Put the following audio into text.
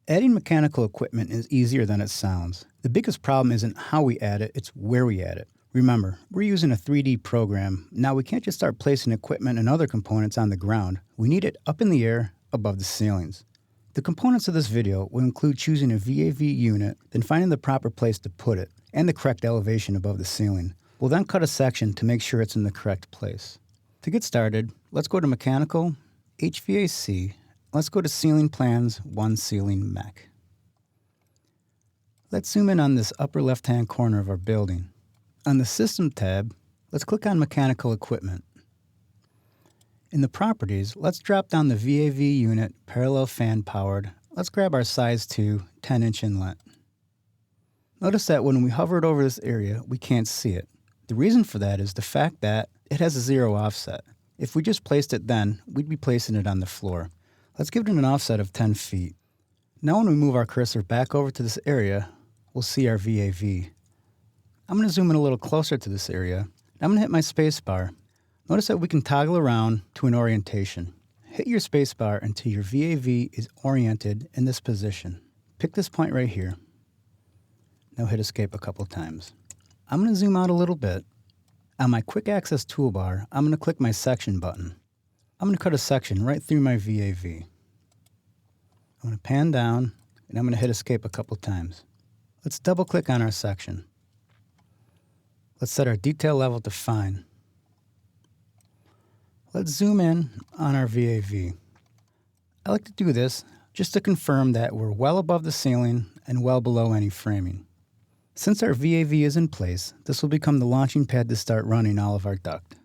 Adding mechanical equipment is easier than it sounds. The biggest problem isn't how we add it, it's where we add it. Remember, we're using a 3D program. Now we can't just start placing equipment and other components on the ground. We need it up in the air, above the ceilings. The components of this video will include choosing a VAV unit, then finding the proper place to put it, and the correct elevation above the ceiling. We'll then cut a section to make sure it's in the correct place. To get started, let's go to Mechanical, HVAC. Let's go to Ceiling Plans, One Ceiling Mech. Let's zoom in on this upper left-hand corner of our building. On the System tab, let's click on Mechanical Equipment. In the Properties, let's drop down the VAV unit, parallel fan powered. Let's grab our size 2, 10-inch inlet. Notice that when we hovered over this area, we can't see it. The reason for that is the fact that it has a 0 offset. If we just placed it then, we'd be placing it on the floor. Let's give it an offset of 10 feet. Now when we move our cursor back over to this area, we'll see our VAV. I'm going to zoom in a little closer to this area. I'm going to hit my space bar. Notice that we can toggle around to an orientation. Hit your space bar until your VAV is oriented in this position. Pick this point right here. Now hit escape a couple times. I'm going to zoom out a little bit. On my quick access toolbar, I'm going to click my section button. I'm going to cut a section right through my VAV. I'm going to pan down and I'm going to hit escape a couple times. Let's double click on our section. Let's set our detail level to fine. Let's zoom in on our VAV. I like to do this just to confirm that we're well above the ceiling and well below any framing. Since our VAV is in place, this will become the launching pad to start running all of our duct.